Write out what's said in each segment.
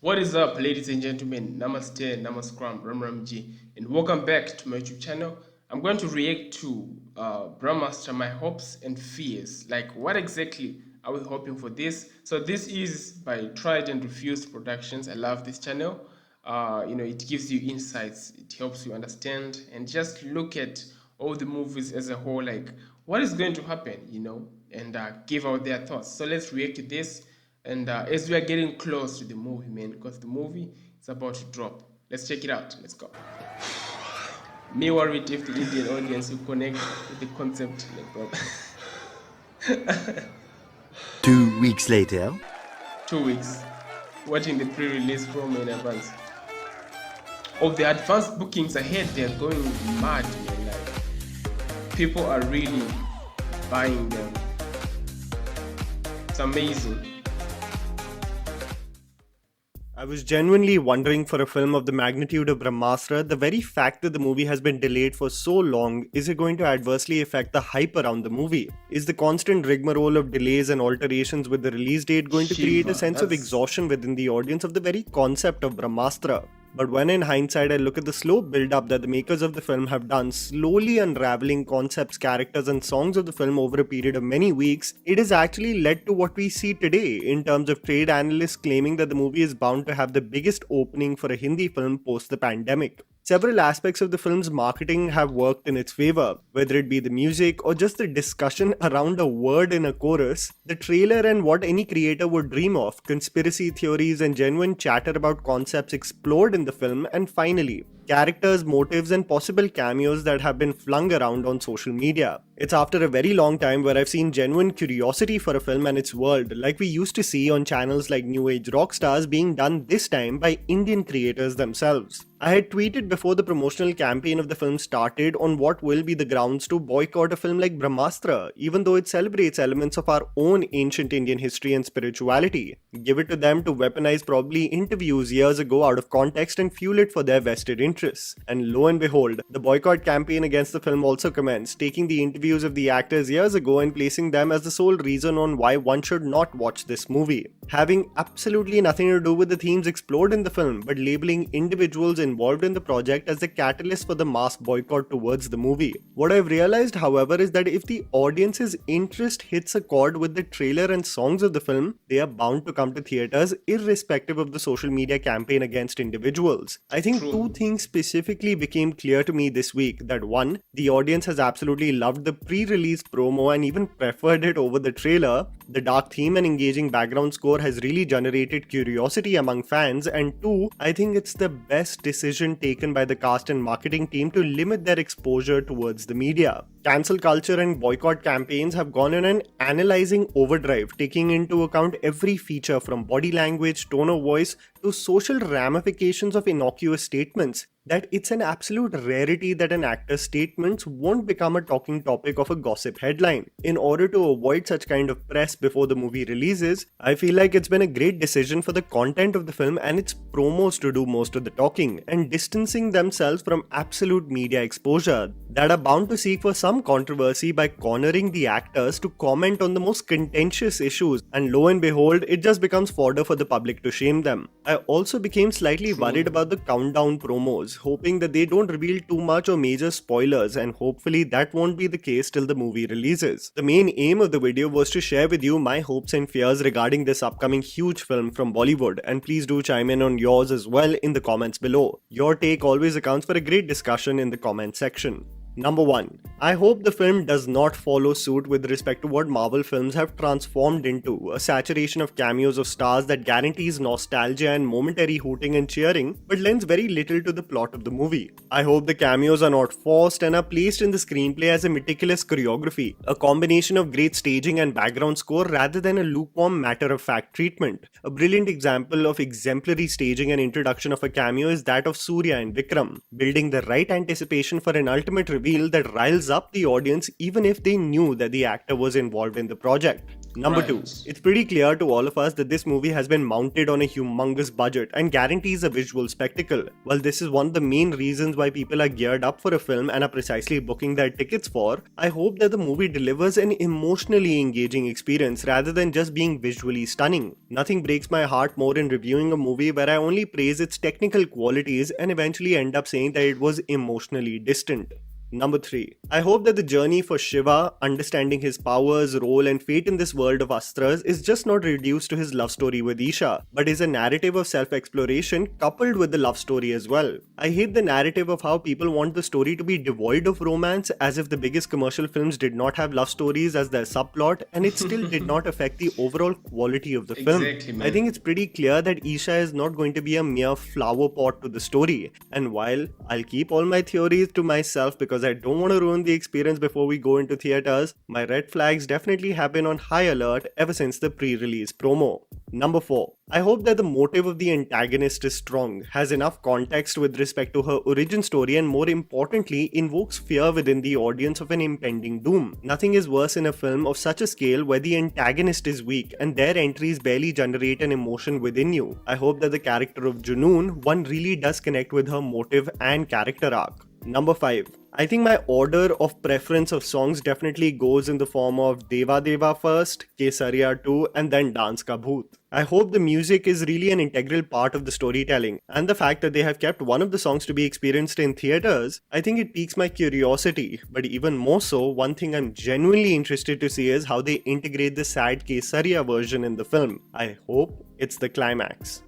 What is up, ladies and gentlemen? Namaste, Namaskram, Ramji, and welcome back to my YouTube channel. I'm going to react to Brahmastra, my hopes and fears. Like, what exactly are we hoping for this? So, this is by Tried and Refused Productions. I love this channel. It gives you insights, it helps you understand, and just look at all the movies as a whole. Like, what is going to happen, and give out their thoughts. So, let's react to this. And as we are getting close to the movie, man, because the movie is about to drop. Let's check it out. Let's go. Me worried if the Indian audience will connect with the concept like that. 2 weeks later. 2 weeks. Watching the pre-release promo in advance. Of the advanced bookings ahead, they're going mad, man. Like, people are really buying them. It's amazing. I was genuinely wondering, for a film of the magnitude of Brahmastra, the very fact that the movie has been delayed for so long, is it going to adversely affect the hype around the movie? Is the constant rigmarole of delays and alterations with the release date going to create a sense of exhaustion within the audience of the very concept of Brahmastra? But when in hindsight I look at the slow build-up that the makers of the film have done, slowly unraveling concepts, characters and songs of the film over a period of many weeks, it has actually led to what we see today in terms of trade analysts claiming that the movie is bound to have the biggest opening for a Hindi film post the pandemic. Several aspects of the film's marketing have worked in its favor, whether it be the music or just the discussion around a word in a chorus, the trailer and what any creator would dream of, conspiracy theories and genuine chatter about concepts explored in the film, and finally, characters, motives, and possible cameos that have been flung around on social media. It's after a very long time where I've seen genuine curiosity for a film and its world, like we used to see on channels like New Age Rockstars, being done this time by Indian creators themselves. I had tweeted before the promotional campaign of the film started on what will be the grounds to boycott a film like Brahmastra, even though it celebrates elements of our own ancient Indian history and spirituality. Give it to them to weaponize probably interviews years ago out of context and fuel it for their vested interests. And lo and behold, the boycott campaign against the film also commenced, taking the interviews of the actors years ago and placing them as the sole reason on why one should not watch this movie. Having absolutely nothing to do with the themes explored in the film, but labeling individuals involved in the project as the catalyst for the mass boycott towards the movie. What I've realized, however, is that if the audience's interest hits a chord with the trailer and songs of the film, they are bound to come to theaters irrespective of the social media campaign against individuals. I think two things specifically became clear to me this week. That one, the audience has absolutely loved the pre-release promo and even preferred it over the trailer. The dark theme and engaging background score has really generated curiosity among fans, and two, I think it's the best decision taken by the cast and marketing team to limit their exposure towards the media. Cancel culture and boycott campaigns have gone in an analyzing overdrive, taking into account every feature from body language, tone of voice to social ramifications of innocuous statements, that it's an absolute rarity that an actor's statements won't become a talking topic of a gossip headline. In order to avoid such kind of press before the movie releases, I feel like it's been a great decision for the content of the film and its promos to do most of the talking and distancing themselves from absolute media exposure that are bound to seek for some controversy by cornering the actors to comment on the most contentious issues, and lo and behold, it just becomes fodder for the public to shame them. I also became slightly worried about the countdown promos, hoping that they don't reveal too much or major spoilers, and hopefully that won't be the case till the movie releases. The main aim of the video was to share with you my hopes and fears regarding this upcoming huge film from Bollywood, and please do chime in on yours as well in the comments below. Your take always accounts for a great discussion in the comment section. Number 1. I hope the film does not follow suit with respect to what Marvel films have transformed into, a saturation of cameos of stars that guarantees nostalgia and momentary hooting and cheering, but lends very little to the plot of the movie. I hope the cameos are not forced and are placed in the screenplay as a meticulous choreography, a combination of great staging and background score rather than a lukewarm matter-of-fact treatment. A brilliant example of exemplary staging and introduction of a cameo is that of Surya in Vikram, building the right anticipation for an ultimate reveal that riles up the audience even if they knew that the actor was involved in the project. Number two, Right. it's pretty clear to all of us that this movie has been mounted on a humongous budget and guarantees a visual spectacle. While this is one of the main reasons why people are geared up for a film and are precisely booking their tickets for, I hope that the movie delivers an emotionally engaging experience rather than just being visually stunning. Nothing breaks my heart more in reviewing a movie where I only praise its technical qualities and eventually end up saying that it was emotionally distant. Number 3. I hope that the journey for Shiva, understanding his powers, role, and fate in this world of Astras, is just not reduced to his love story with Isha, but is a narrative of self exploration coupled with the love story as well. I hate the narrative of how people want the story to be devoid of romance, as if the biggest commercial films did not have love stories as their subplot, and it still did not affect the overall quality of the film. Exactly, I think man. it's pretty clear that Isha is not going to be a mere flower pot to the story, and while I'll keep all my theories to myself because I don't want to ruin the experience before we go into theaters, my red flags definitely have been on high alert ever since the pre-release promo. Number 4. I hope that the motive of the antagonist is strong, has enough context with respect to her origin story, and more importantly, invokes fear within the audience of an impending doom. Nothing is worse in a film of such a scale where the antagonist is weak and their entries barely generate an emotion within you. I hope that the character of Junoon, one really does connect with her motive and character arc. Number 5. I think my order of preference of songs definitely goes in the form of Deva Deva first, Kesariya 2, and then Dance Ka Bhoot. I hope the music is really an integral part of the storytelling, and the fact that they have kept one of the songs to be experienced in theaters, I think it piques my curiosity. But even more so, one thing I'm genuinely interested to see is how they integrate the sad Kesariya version in the film. I hope it's the climax.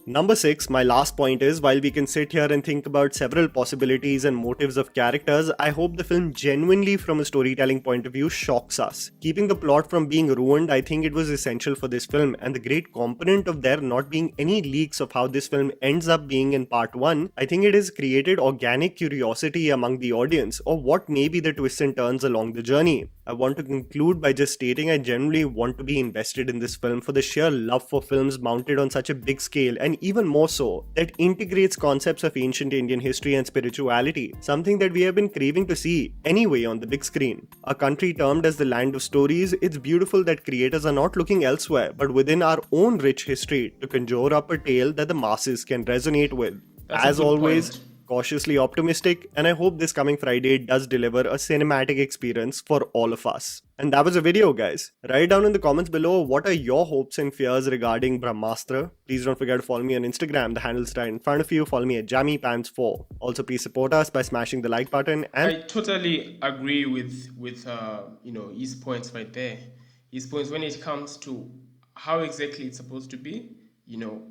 Number 6, my last point is while we can sit here and think about several possibilities and motives of characters, I hope the film genuinely, from a storytelling point of view, shocks us. Keeping the plot from being ruined, I think it was essential for this film, and the great component of there not being any leaks of how this film ends up being in part 1, I think it has created organic curiosity among the audience, or what may be the twists and turns along the journey. I want to conclude by just stating I genuinely want to be invested in this film for the sheer love for films mounted on such a big scale, and even more so, that integrates concepts of ancient Indian history and spirituality, something that we have been craving to see anyway on the big screen. A country termed as the land of stories, it's beautiful that creators are not looking elsewhere but within our own rich history to conjure up a tale that the masses can resonate with. That's a As good always, point. cautiously optimistic, and I hope this coming Friday does deliver a cinematic experience for all of us. And that was a video, guys. Write down in the comments below what are your hopes and fears regarding Brahmastra. Please don't forget to follow me on Instagram. The handle's right in front of you. Follow me at JammyPants4. Also, please support us by smashing the like button and I totally agree with his points right there. His points when it comes to how exactly it's supposed to be,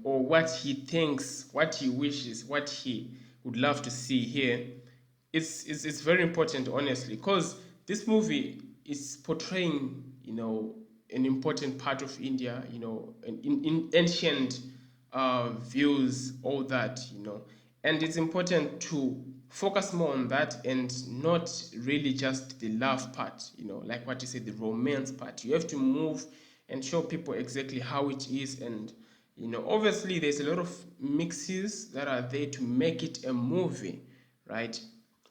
or what he thinks, what he wishes, what he would love to see here. It's very important, honestly, because this movie is portraying an important part of India, in ancient views, all that, and it's important to focus more on that and not really just the love part, like what you said, the romance part. You have to move and show people exactly how it is, and obviously there's a lot of mixes that are there to make it a movie, right?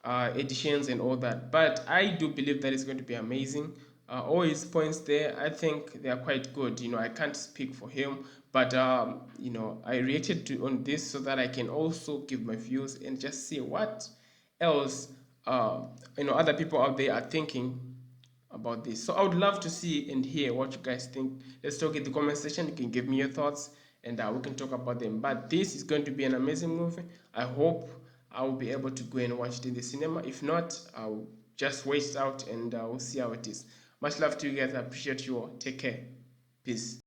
Editions and all that. But I do believe that it's going to be amazing. All his points there, I think they are quite good. I can't speak for him, but I reacted to on this so that I can also give my views and just see what else other people out there are thinking about this. So I would love to see and hear what you guys think. Let's talk in the comment section. You can give me your thoughts and we can talk about them. But this is going to be an amazing movie. I hope I will be able to go and watch it in the cinema. If not, I'll just wait it out and we'll see how it is. Much love to you guys. I appreciate you all. Take care. Peace.